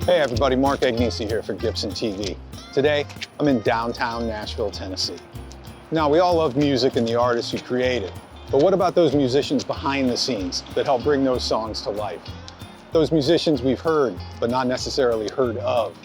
Hey everybody, Mark Agnesi here for Gibson TV. Today, I'm in downtown Nashville, Tennessee. Now, we all love music and the artists who create it, but what about those musicians behind the scenes that help bring those songs to life? Those musicians we've heard, but not necessarily heard of.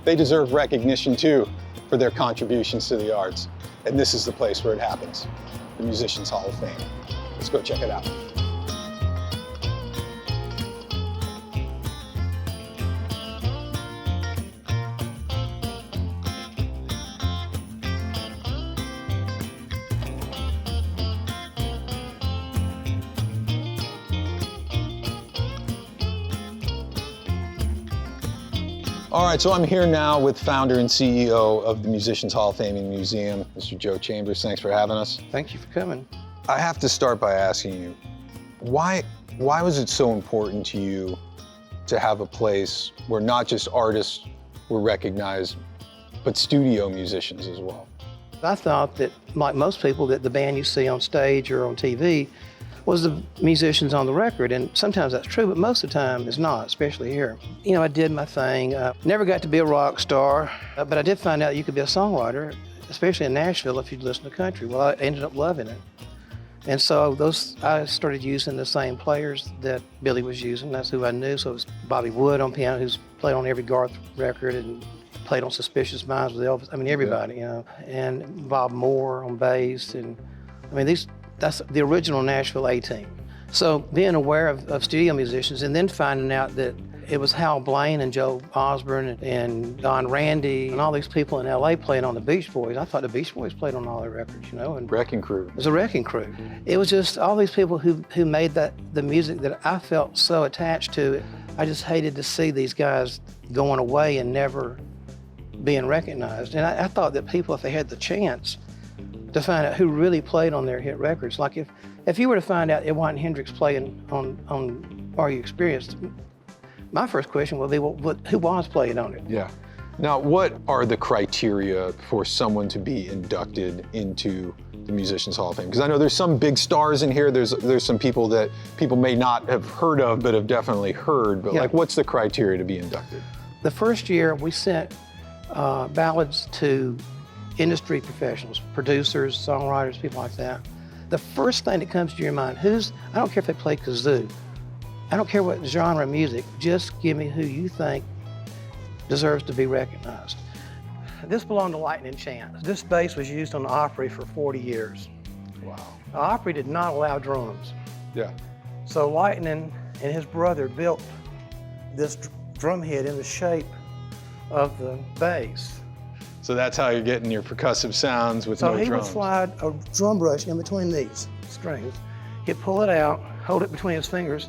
They deserve recognition too for their contributions to the arts. And this is the place where it happens, the Musicians Hall of Fame. Let's go check it out. All right, so I'm here now with founder and CEO of the Musicians Hall of Fame and Museum, Mr. Joe Chambers. Thanks for having us. Thank you for coming. I have to start by asking you, why was it so important to you to have a place where not just artists were recognized, but studio musicians as well? I thought that, like most people, that the band you see on stage or on TV was the musicians on the record, and sometimes that's true, but most of the time it's not, especially here. You know, I did my thing. Never got to be a rock star, but I did find out you could be a songwriter, especially in Nashville if you'd listen to country. Well, I ended up loving it. And so I started using the same players that Billy was using. That's who I knew. So it was Bobby Wood on piano, who's played on every Garth record and played on Suspicious Minds with Elvis. I mean, everybody, you know. And Bob Moore on bass. And I mean, that's the original Nashville A-team. So being aware of studio musicians and then finding out that it was Hal Blaine and Joe Osborne and Don Randy and all these people in LA playing on the Beach Boys. I thought the Beach Boys played on all their records, you know. And Wrecking Crew. It was a Wrecking Crew. It was just all these people who made the music that I felt so attached to. I just hated to see these guys going away and never being recognized. And I thought that people, if they had the chance to find out who really played on their hit records, like if you were to find out it wasn't Hendrix playing on Are You Experienced, my first question would be, well, who was playing on it? Yeah. Now, what are the criteria for someone to be inducted into the Musicians Hall of Fame? Because I know there's some big stars in here. There's some people that people may not have heard of, but have definitely heard. But like, what's the criteria to be inducted? The first year we sent ballads to industry professionals, producers, songwriters, people like that. The first thing that comes to your mind, I don't care if they play kazoo, I don't care what genre of music, just give me who you think deserves to be recognized. This belonged to Lightning Chance. This bass was used on the Opry for 40 years. Wow. The Opry did not allow drums. Yeah. So Lightning and his brother built this drum head in the shape of the bass. So that's how you're getting your percussive sounds with no drums. So he would slide a drum brush in between these strings. He'd pull it out, hold it between his fingers,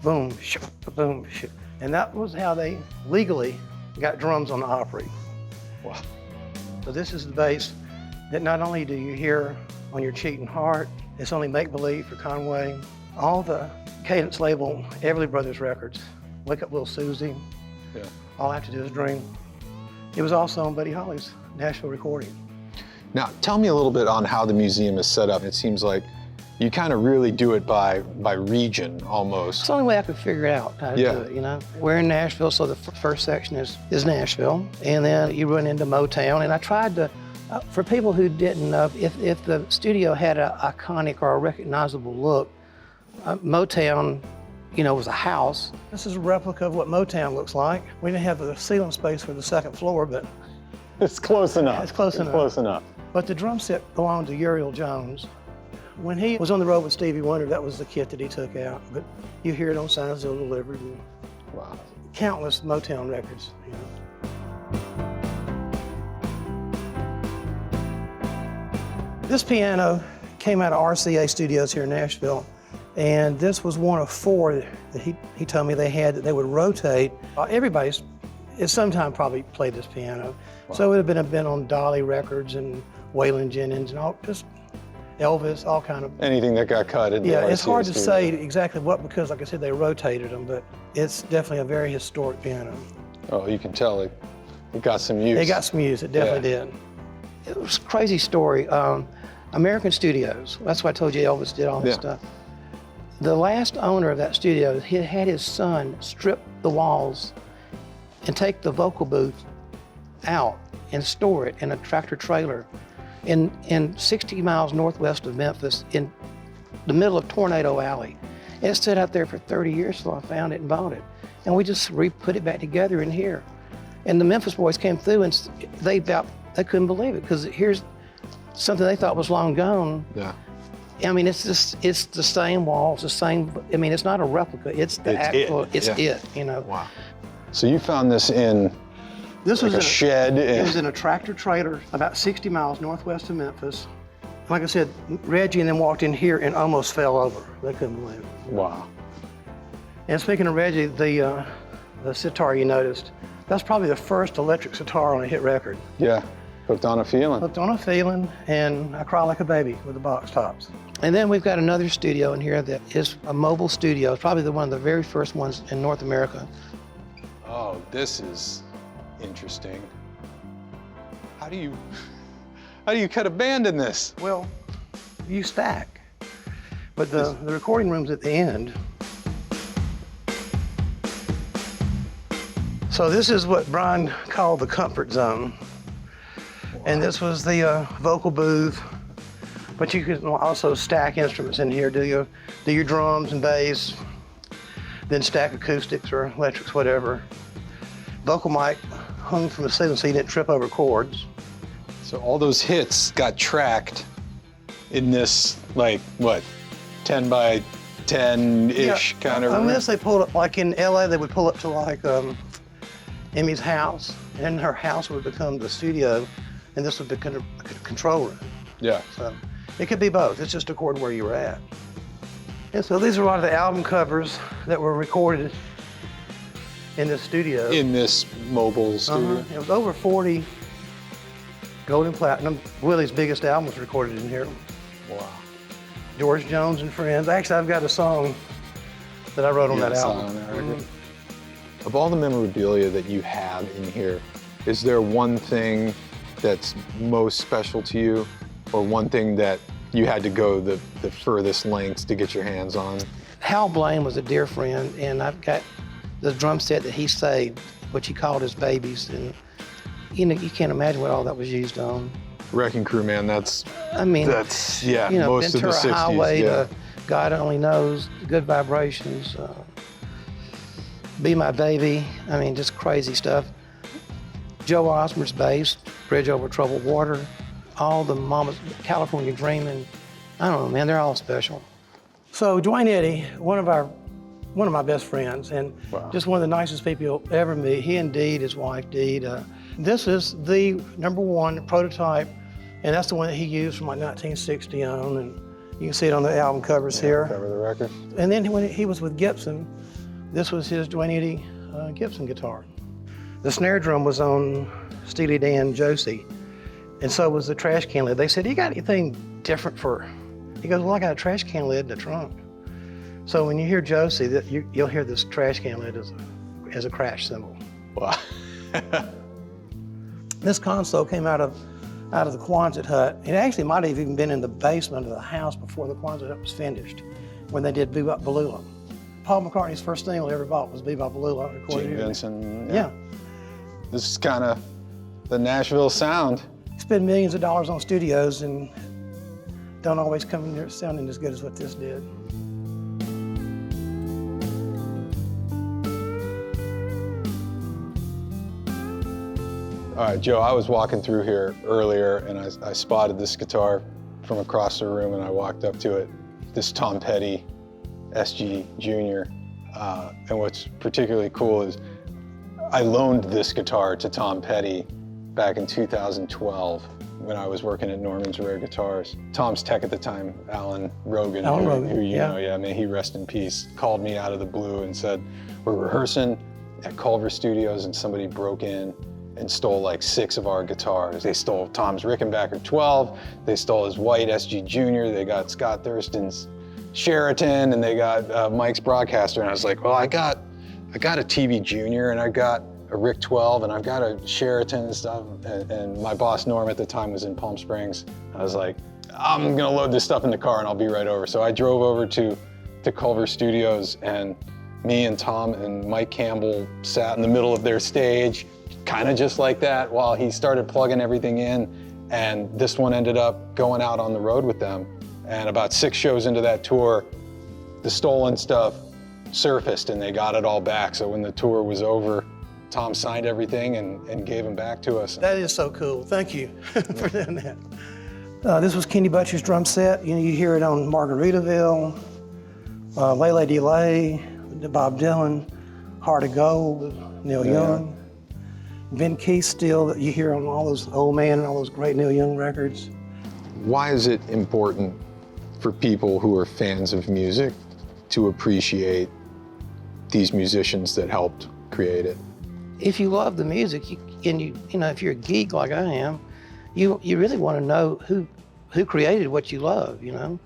boom, ship, boom, ship. And that was how they legally got drums on the Opry. Wow. So this is the bass that not only do you hear on Your Cheating Heart, it's only Make Believe for Conway, all the Cadence label, Everly Brothers records, Wake Up Little Susie, All I Have to Do Is Dream. It was also on Buddy Holly's Nashville recording. Now, tell me a little bit on how the museum is set up. It seems like you kind of really do it by region, almost. It's the only way I could figure out how to do it, you know? We're in Nashville, so the first section is Nashville, and then you run into Motown, and I tried to, for people who didn't know, if the studio had an iconic or a recognizable look, Motown, you know, was a house. This is a replica of what Motown looks like. We didn't have the ceiling space for the second floor, but it's close enough. It's close enough. Close enough. But the drum set belonged to Uriel Jones. When he was on the road with Stevie Wonder, that was the kit that he took out. But you hear it on Signs of Delivery. Wow. Countless Motown records, you know. This piano came out of RCA Studios here in Nashville. And this was one of 4 that he told me they had that they would rotate. Everybody's at some time probably played this piano. Wow. So it would have been on Dolly Records and Waylon Jennings and all, just Elvis, all kind of. Anything that got cut in the RCA it's hard to studio. say exactly what, because like I said, they rotated them, but it's definitely a very historic piano. Oh, you can tell it got some use. It got some use, it definitely did. It was a crazy story. American Studios, that's why I told you Elvis did all this stuff. The last owner of that studio, he had his son strip the walls and take the vocal booth out and store it in a tractor trailer in 60 miles northwest of Memphis in the middle of Tornado Alley. And it stood out there for 30 years till I found it and bought it. And we just put it back together in here. And the Memphis boys came through and they couldn't believe it, because here's something they thought was long gone. Yeah. I mean, it's the same walls, the same, I mean, it's not a replica, it's it, you know. Wow. So you found this in This like was a shed? It was in a tractor trailer about 60 miles northwest of Memphis. Like I said, Reggie and them walked in here and almost fell over. They couldn't believe it. Wow. And speaking of Reggie, the sitar you noticed, that's probably the first electric sitar on a hit record. Yeah, Hooked on a Feeling. Hooked on a Feeling and I Cry Like a Baby with the box tops. And then we've got another studio in here that is a mobile studio. It's probably one of the very first ones in North America. Oh, this is interesting. How do you cut a band in this? Well, you stack, but the recording room's at the end. So this is what Brian called the comfort zone. Wow. And this was the vocal booth, but you could also stack instruments in here, do your drums and bass, then stack acoustics or electrics, whatever. Vocal mic hung from the ceiling so you didn't trip over chords. So all those hits got tracked in this, like, what, 10 by 10-ish kind of room? Unless they pulled up, like in LA, they would pull up to like Emmy's house, and her house would become the studio, and this would become a control room. Yeah. So it could be both. It's just according where you were at. And so these are a lot of the album covers that were recorded in this studio. In this mobile studio? It was over 40 gold and platinum. Willie's biggest album was recorded in here. Wow. George Jones and Friends. Actually, I've got a song that I wrote on that album. Of all the memorabilia that you have in here, is there one thing that's most special to you, or one thing that you had to go the furthest lengths to get your hands on? Hal Blaine was a dear friend, and I've got the drum set that he saved, which he called his babies, and you know, you can't imagine what all that was used on. Wrecking Crew, man, that's you know, most of the Ventura 60s. Highway yeah. to God Only Knows, Good Vibrations, Be My Baby, I mean, just crazy stuff. Joe Osmer's bass, Bridge Over Troubled Water, all the Mama's California Dreamin'. I don't know, man, they're all special. So Dwayne Eddy, one of my best friends, and just one of the nicest people you'll ever meet. He and Deed, his wife Deed. This is the #1 prototype, and that's the one that he used from like 1960 on, and you can see it on the album covers here. Cover the record. And then when he was with Gibson, this was his Dwayne Eddy Gibson guitar. The snare drum was on Steely Dan Josie, and so was the trash can lid. They said, "You got anything different for?" He goes, "Well, I got a trash can lid in the trunk." So when you hear Josie, you'll hear this trash can lid as a crash cymbal. Wow. This console came out of the Quonset hut. It actually might have even been in the basement of the house before the Quonset hut was finished, when they did Bebop Balula. Paul McCartney's first single he ever bought was Bebop Balula. Gene Vincent. Yeah. This is kind of the Nashville sound. Spend millions of dollars on studios and don't always come near sounding as good as what this did. All right, Joe, I was walking through here earlier and I spotted this guitar from across the room, and I walked up to it, this Tom Petty SG Jr. And what's particularly cool is I loaned this guitar to Tom Petty back in 2012 when I was working at Norman's Rare Guitars. Tom's tech at the time, Alan Rogan, who you know, yeah, may he rest in peace, called me out of the blue and said, "We're rehearsing at Culver Studios and somebody broke in and stole like 6 of our guitars. They stole Tom's Rickenbacker 12, they stole his white SG Jr., they got Scott Thurston's Sheraton, and they got Mike's Broadcaster." And I was like, "Well, I got a TV Junior, and I got a Rick 12, and I've got a Sheraton and stuff." And my boss Norm at the time was in Palm Springs. I was like, "I'm gonna load this stuff in the car and I'll be right over." So I drove over to Culver Studios, and Me and Tom and Mike Campbell sat in the middle of their stage, kind of just like that, while he started plugging everything in. And this one ended up going out on the road with them. And about 6 shows into that tour, the stolen stuff surfaced and they got it all back. So when the tour was over, Tom signed everything and gave them back to us. That is so cool. Thank you for doing that. This was Kenny Butcher's drum set. You know, you hear it on Margaritaville, Lay Delay, Bob Dylan, Heart of Gold, Neil Young. Ben Keith still that you hear on all those Old Man and all those great Neil Young records. Why is it important for people who are fans of music to appreciate these musicians that helped create it? If you love the music, you know, if you're a geek like I am, you really want to know who created what you love, you know?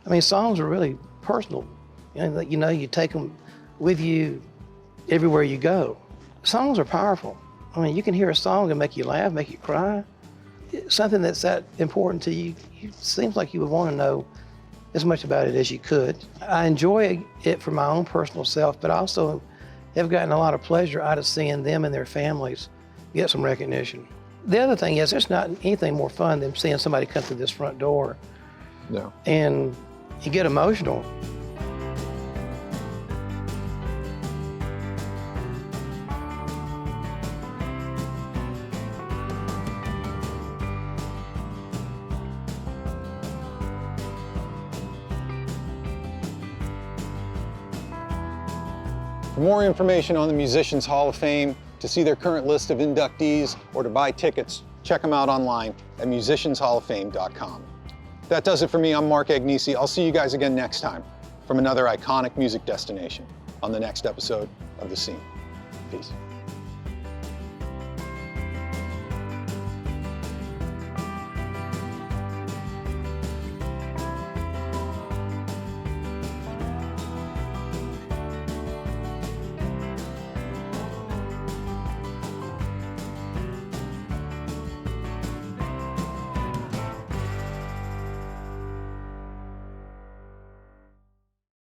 I mean, songs are really personal. You know, you take them with you everywhere you go. Songs are powerful. I mean, you can hear a song and make you laugh, make you cry. Something that's that important to you, it seems like you would want to know as much about it as you could. I enjoy it for my own personal self, but I also have gotten a lot of pleasure out of seeing them and their families get some recognition. The other thing is, there's not anything more fun than seeing somebody come through this front door. No. And you get emotional. For more information on the Musicians Hall of Fame, to see their current list of inductees, or to buy tickets, check them out online at musicianshalloffame.com. That does it for me. I'm Mark Agnesi. I'll see you guys again next time from another iconic music destination on the next episode of The Scene. Peace.